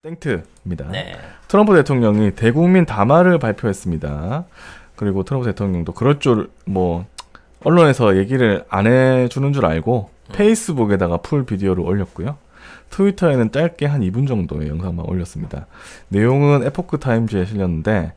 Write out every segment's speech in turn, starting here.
땡트입니다. 네. 트럼프 대통령이 대국민 담화를 발표했습니다. 그리고 트럼프 대통령도 그럴 줄 언론에서 얘기를 안 해주는 줄 알고 페이스북에다가 풀 비디오를 올렸고요. 트위터에는 짧게 한 2분 정도의 영상만 올렸습니다. 내용은 에포크 타임즈에 실렸는데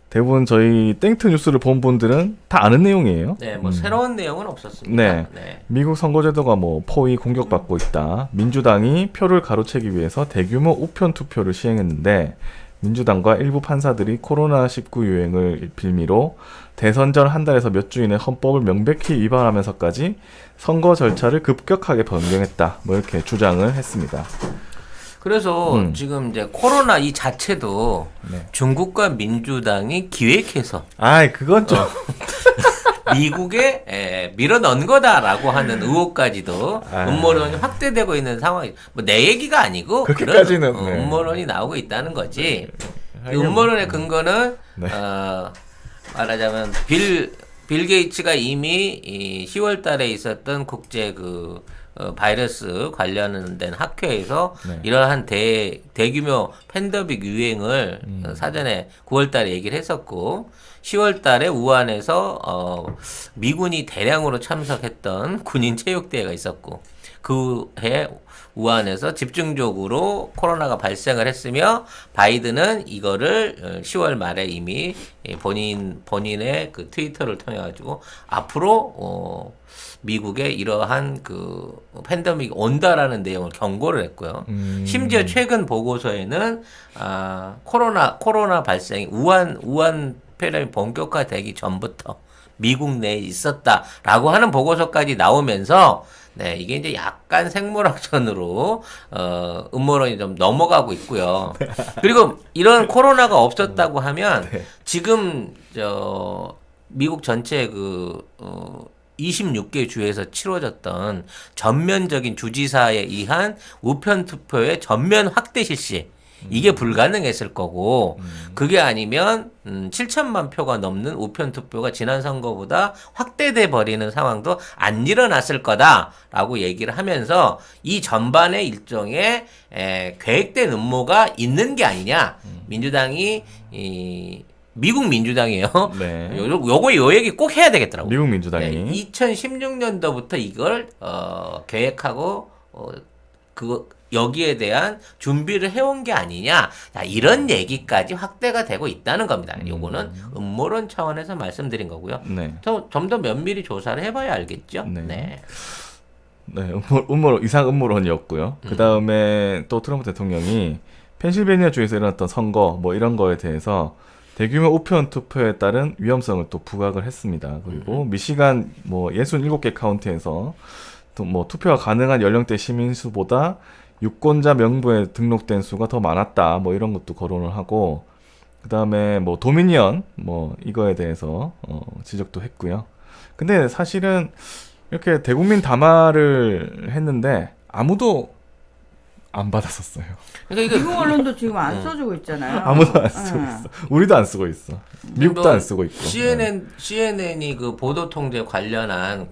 대부분 저희 땡트 뉴스를 본 분들은 다 아는 내용이에요. 네, 새로운 내용은 없었습니다. 네. 미국 선거제도가 포위 공격받고 있다. 민주당이 표를 가로채기 위해서 대규모 우편 투표를 시행했는데 민주당과 일부 판사들이 코로나19 유행을 빌미로 대선 전 한 달에서 몇 주 이내 헌법을 명백히 위반하면서까지 선거 절차를 급격하게 변경했다. 이렇게 주장을 했습니다. 그래서 지금 이제 코로나 이 자체도 중국과 민주당이 기획해서 그건 좀 미국에 밀어넣은 거다라고 하는 의혹까지도 음모론이 확대되고 있는 상황이 내 얘기가 아니고 그렇게까지는 그런 음모론이 나오고 있다는 거지. 이 음모론의 근거는 말하자면 빌 게이츠가 이미 10월 달에 있었던 국제 바이러스 관련된 학회에서 이러한 대규모 팬데믹 유행을 사전에 9월 달에 얘기를 했었고 10월 달에 우한에서 미군이 대량으로 참석했던 군인 체육대회가 있었고 그 해 우한에서 집중적으로 코로나가 발생을 했으며 바이든은 이거를 10월 말에 이미 본인의 그 트위터를 통해 가지고 앞으로 미국에 이러한 팬데믹이 온다라는 내용을 경고를 했고요. 심지어 최근 보고서에는 코로나 발생이 우한 팬데믹 본격화되기 전부터 미국 내에 있었다라고 하는 보고서까지 나오면서 이게 이제 약간 생물학전으로 음모론이 좀 넘어가고 있고요. 그리고 이런 코로나가 없었다고 하면 지금 미국 전체 26개 주에서 치러졌던 전면적인 주지사에 의한 우편 투표의 전면 확대 실시 이게 불가능했을 거고 그게 아니면 7천만 표가 넘는 우편 투표가 지난 선거보다 확대돼 버리는 상황도 안 일어났을 거다라고 얘기를 하면서 이 전반의 일종의 계획된 음모가 있는 게 아니냐. 민주당이 미국 민주당이에요. 요 얘기 꼭 해야 되겠더라고요. 미국 민주당이 2016년도부터 이걸 계획하고 여기에 대한 준비를 해온 게 아니냐 이런 얘기까지 확대가 되고 있다는 겁니다. 요거는 음모론 차원에서 말씀드린 거고요. 좀 더 면밀히 조사를 해봐야 알겠죠. 이상 음모론이었고요. 그 다음에 또 트럼프 대통령이 펜실베니아 주에서 일어났던 선거 이런 거에 대해서 대규모 우편 투표에 따른 위험성을 또 부각을 했습니다. 그리고 미시간 67개 카운티에서 또 투표가 가능한 연령대 시민수보다 유권자 명부에 등록된 수가 더 많았다. 이런 것도 거론을 하고 그 다음에 도미니언 이거에 대해서 지적도 했고요. 근데 사실은 이렇게 대국민 담화를 했는데 아무도 안 받았었어요. 그러니까 미국 언론도 지금 안 써주고 있잖아요. 아무도 안 쓰고 있어. 우리도 안 쓰고 있어. 미국도 안 쓰고 있고. CNN이 보도 통제 관련한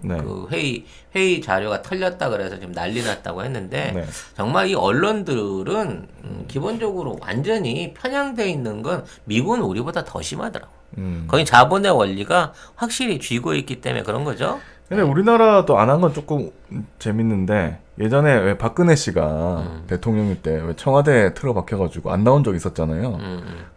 회의 자료가 털렸다 그래서 지금 난리 났다고 했는데 정말 이 언론들은 기본적으로 완전히 편향돼 있는 건 미국은 우리보다 더 심하더라고. 거의 자본의 원리가 확실히 쥐고 있기 때문에 그런 거죠. 근데 우리나라도 안 한 건 조금 재밌는데 예전에 왜 박근혜 씨가 대통령일 때 왜 청와대에 틀어박혀가지고 안 나온 적 있었잖아요.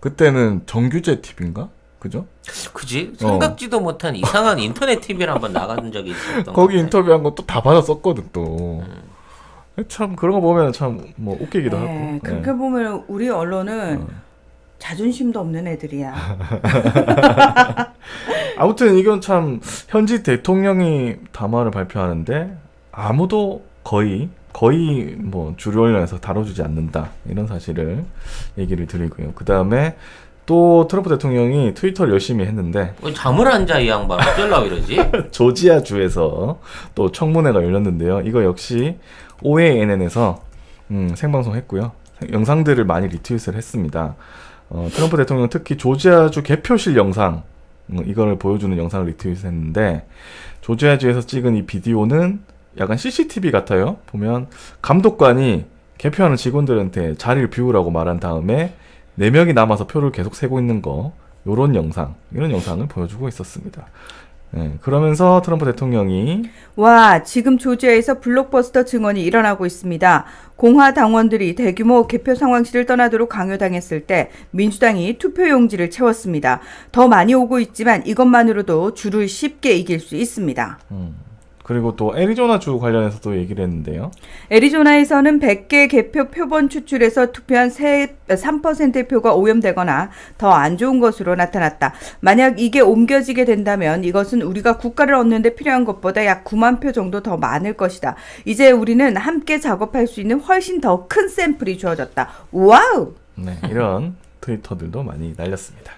그때는 정규제 TV인가? 그죠? 그지? 생각지도 못한 이상한 인터넷 TV를 한번 나간 적이 있었던 거기 인터뷰한 거 또 다 받았었거든 또. 참 그런 거 보면 참 웃기기도 하고. 그렇게 보면 우리 언론은 자존심도 없는 애들이야. 아무튼 이건 참 현지 대통령이 담화를 발표하는데 아무도 거의 주류 언론에서 다뤄주지 않는다 이런 사실을 얘기를 드리고요. 그 다음에 또 트럼프 대통령이 트위터를 열심히 했는데 잠을 안 자 이 양반 어쩌려고 이러지? 조지아 주에서 또 청문회가 열렸는데요. 이거 역시 OANN에서 생방송했고요. 영상들을 많이 리트윗을 했습니다. 트럼프 대통령 특히 조지아주 개표실 영상 이거를 보여주는 영상을 리트윗했는데 조지아주에서 찍은 이 비디오는 약간 CCTV 같아요. 보면 감독관이 개표하는 직원들한테 자리를 비우라고 말한 다음에 4명이 남아서 표를 계속 세고 있는 거 이런 영상을 보여주고 있었습니다. 네, 그러면서 트럼프 대통령이 와, 지금 조지아에서 블록버스터 증언이 일어나고 있습니다. 공화 당원들이 대규모 개표 상황실을 떠나도록 강요당했을 때 민주당이 투표용지를 채웠습니다. 더 많이 오고 있지만 이것만으로도 주를 쉽게 이길 수 있습니다. 그리고 또 애리조나주 관련해서도 얘기를 했는데요. 애리조나에서는 100개 개표 표본 추출에서 투표한 3%의 표가 오염되거나 더 안 좋은 것으로 나타났다. 만약 이게 옮겨지게 된다면 이것은 우리가 국가를 얻는 데 필요한 것보다 약 9만 표 정도 더 많을 것이다. 이제 우리는 함께 작업할 수 있는 훨씬 더 큰 샘플이 주어졌다. 와우! 네, 이런 트위터들도 많이 날렸습니다.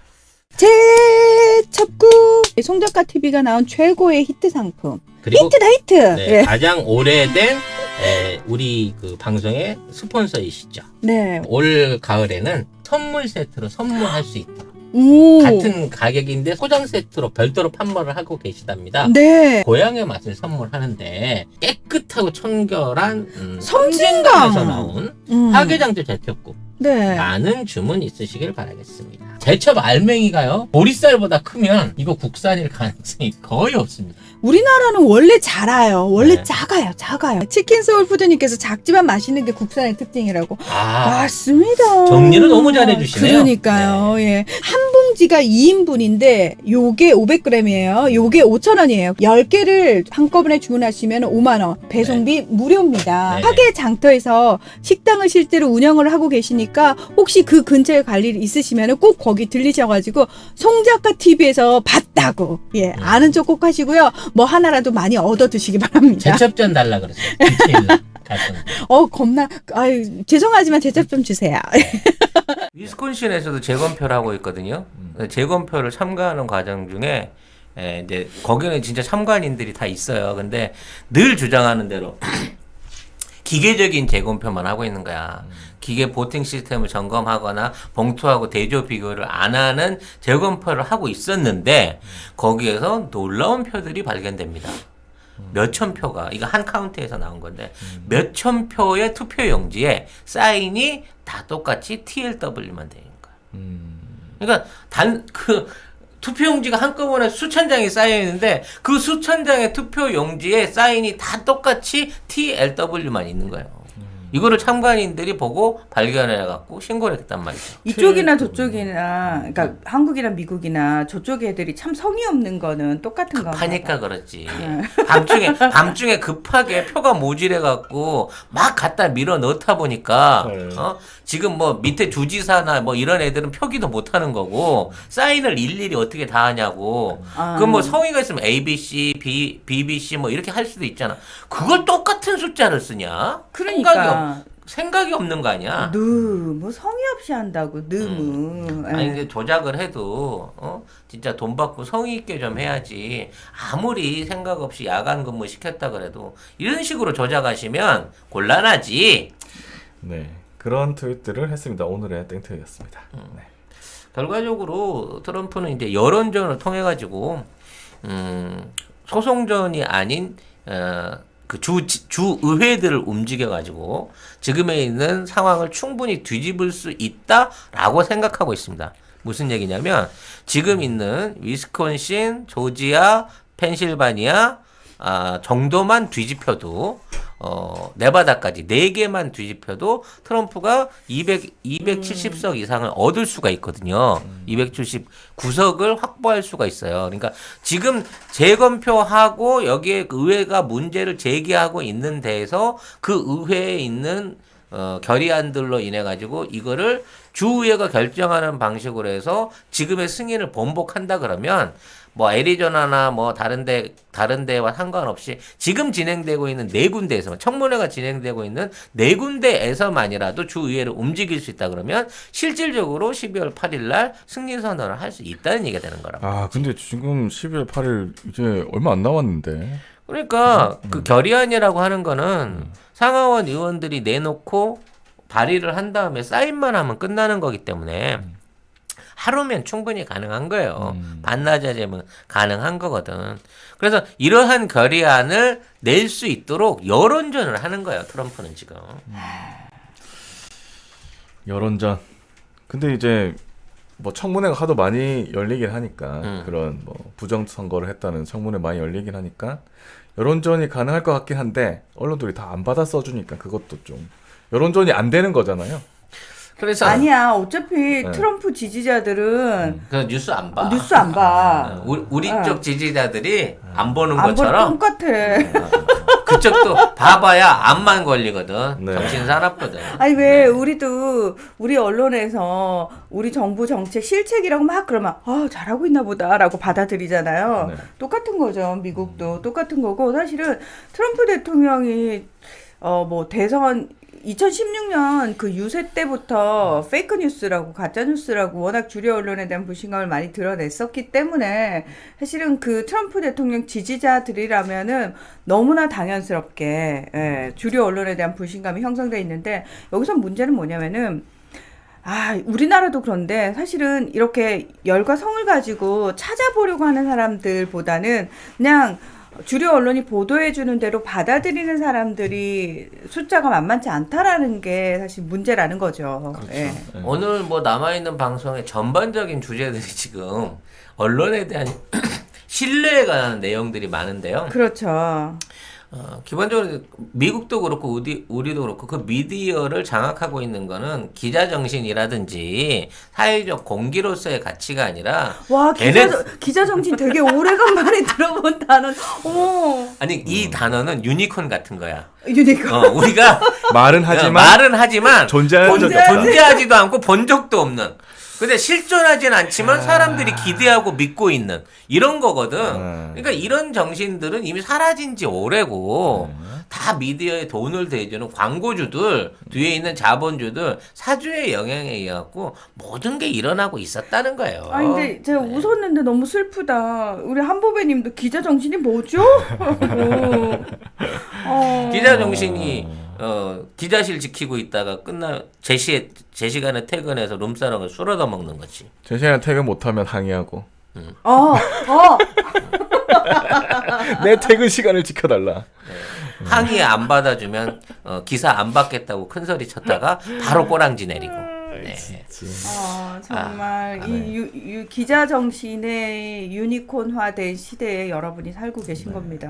재첩구! 송작가 TV가 나온 최고의 히트 상품. 그리고 히트다 히트! 네, 예. 가장 오래된 우리 그 방송의 스폰서이시죠. 네. 올 가을에는 선물 세트로 선물할 수 있다. 오. 같은 가격인데 포장 세트로 별도로 판매를 하고 계시답니다. 네. 고향의 맛을 선물하는데 깨끗하고 청결한 섬진강. 섬진강에서 나온 음. 화개장터 제첩국 네. 많은 주문 있으시길 바라겠습니다. 제첩 알맹이가요 보리쌀보다 크면 이거 국산일 가능성이 거의 없습니다. 우리나라는 원래 작아요. 원래 네. 작아요. 치킨 소울푸드님께서 작지만 맛있는 게 국산의 특징이라고. 맞습니다. 정리를 너무 잘해주시네요. 그러니까요. 예. 한 봉지가 2인분인데 요게 500g이에요. 요게 5,000원이에요. 10개를 한꺼번에 주문하시면 5만 원. 배송비 무료입니다. 네. 화계 장터에서 식당을 실제로 운영을 하고 계시니까 혹시 그 근처에 갈 일 있으시면 꼭 거기 들리셔가지고 송작가 TV에서 봤다고 예 아는 척 꼭 하시고요. 뭐 하나라도 많이 얻어 드시기 바랍니다. 제첩전 달라 그랬어요. 디테일 같은. 겁나 아유 죄송하지만 제첩 좀 주세요. 위스콘신에서도 재검표를 하고 있거든요. 재검표를 참가하는 과정 중에 이제 거기는 진짜 참관인들이 다 있어요. 근데 늘 주장하는 대로 기계적인 재검표만 하고 있는 거야. 기계 보팅 시스템을 점검하거나 봉투하고 대조 비교를 안 하는 재검표를 하고 있었는데 거기에서 놀라운 표들이 발견됩니다. 몇천 표가 이거 한 카운트에서 나온 건데 몇천 표의 투표 용지에 사인이 다 똑같이 TLW만 되는 거야. 그러니까 투표 용지가 한꺼번에 수천 장이 쌓여 있는데 그 수천 장의 투표 용지에 사인이 다 똑같이 TLW만 있는 거예요. 이거를 참관인들이 보고 발견해갖고 신고를 했단 말이죠. 이쪽이나 저쪽이나 그러니까 한국이나 미국이나 저쪽 애들이 참 성의 없는 거는 똑같은 건가 급하니까 그렇지. 밤중에 급하게 표가 모질해갖고 막 갖다 밀어 넣다 보니까 네. 지금 뭐 밑에 주지사나 뭐 이런 애들은 표기도 못 하는 거고 사인을 일일이 어떻게 다 하냐고. 그럼 뭐 성의가 있으면 ABC, BBC 뭐 이렇게 할 수도 있잖아. 그걸 똑같은 숫자를 쓰냐? 그러니까 생각이 없는 거 아니야? 뭐 성의 없이 한다고 너무 아니 근데 조작을 해도 진짜 돈 받고 성의 있게 좀 해야지. 아무리 생각 없이 야간 근무 시켰다 그래도 이런 식으로 조작하시면 곤란하지. 네, 그런 트윗들을 했습니다. 오늘의 땡트였습니다. 네. 결과적으로 트럼프는 이제 여론전을 통해 가지고 소송전이 아닌 그 주 의회들을 움직여 가지고 지금에 있는 상황을 충분히 뒤집을 수 있다라고 생각하고 있습니다. 무슨 얘기냐면 지금 있는 위스콘신, 조지아, 펜실바니아 정도만 뒤집혀도 네바다까지 4개만 뒤집혀도 트럼프가 270석 이상을 얻을 수가 있거든요. 279석을 확보할 수가 있어요. 그러니까 지금 재검표하고 여기에 의회가 문제를 제기하고 있는 데에서 그 의회에 있는 결의안들로 인해 가지고 이거를 주의회가 결정하는 방식으로 해서 지금의 승인을 번복한다 그러면 뭐 애리조나나 뭐 다른 데와 상관없이 지금 진행되고 있는 4군데에서 청문회가 진행되고 있는 4군데에서만이라도 주의회를 움직일 수 있다 그러면 실질적으로 12월 8일 날 승리 선언을 할 수 있다는 얘기가 되는 거라고. 근데 지금 12월 8일 이제 얼마 안 남았는데. 그러니까 그 결의안이라고 하는 거는 상하원 의원들이 내놓고 발의를 한 다음에 사인만 하면 끝나는 거기 때문에 하루면 충분히 가능한 거예요. 반나절이면 가능한 거거든. 그래서 이러한 결의안을 낼 수 있도록 여론전을 하는 거예요. 트럼프는 지금. 여론전. 근데 이제 뭐 청문회가 하도 많이 열리긴 하니까 그런 뭐 부정 선거를 했다는 청문회 많이 열리긴 하니까 여론전이 가능할 것 같긴 한데 언론들이 다 안 받아 써주니까 그것도 좀 여론전이 안 되는 거잖아요. 그래서 아니야. 어차피 네. 트럼프 지지자들은 그 뉴스 안 봐. 뉴스 안 봐. 우리 쪽 지지자들이 안 보는 안 보는 것처럼 똑같아. 그쪽도 봐봐야 암만 걸리거든. 네. 정신 사납거든. 아니 왜 우리도 우리 언론에서 우리 정부 정책 실책이라고 막 그러면 잘하고 있나 보다라고 받아들이잖아요. 네. 똑같은 거죠. 미국도 똑같은 거고 사실은 트럼프 대통령이 뭐 대선 2016년 그 유세 때부터 페이크 뉴스라고 가짜 뉴스라고 워낙 주류 언론에 대한 불신감을 많이 드러냈었기 때문에 사실은 그 트럼프 대통령 지지자들이라면은 너무나 당연스럽게 주류 언론에 대한 불신감이 형성돼 있는데 여기서 문제는 뭐냐면은 우리나라도 그런데 사실은 이렇게 열과 성을 가지고 찾아보려고 하는 사람들보다는 그냥 주류 언론이 보도해주는 대로 받아들이는 사람들이 숫자가 만만치 않다라는 게 사실 문제라는 거죠. 그렇죠. 예. 네. 오늘 뭐 남아있는 방송의 전반적인 주제들이 지금 언론에 대한 신뢰에 관한 내용들이 많은데요. 그렇죠. 기본적으로 미국도 그렇고 우리도 그렇고 그 미디어를 장악하고 있는 거는 기자 정신이라든지 사회적 공기로서의 가치가 아니라 와, 걔네- 기자 정신 되게 오래간만에 들어본 단어. 어머, 아니 이 단어는 유니콘 같은 거야. 유니콘. 우리가 말은 하지만 말은 하지만 존재하는 적이 없다. 존재하지도 않고 본 적도 없는. 근데 실존하진 않지만 사람들이 기대하고 믿고 있는 이런 거거든. 그러니까 이런 정신들은 이미 사라진 지 오래고 다 미디어에 돈을 대주는 광고주들 뒤에 있는 자본주들 사주의 영향에 의해 갖고 모든 게 일어나고 있었다는 거예요. 아니 근데 제가 웃었는데 너무 슬프다. 우리 한보배님도 기자 정신이 뭐죠? 기자 정신이 기자실 지키고 있다가 제 시간에 퇴근해서 룸사롱을 술 얻어 먹는 거지. 제 시간에 퇴근 못하면 항의하고 내 퇴근 시간을 지켜달라. 항의 안 받아주면 기사 안 받겠다고 큰 소리 쳤다가 바로 꼬랑지 내리고. 네. 정말 이 기자 정신의 유니콘화된 시대에 여러분이 살고 계신 겁니다.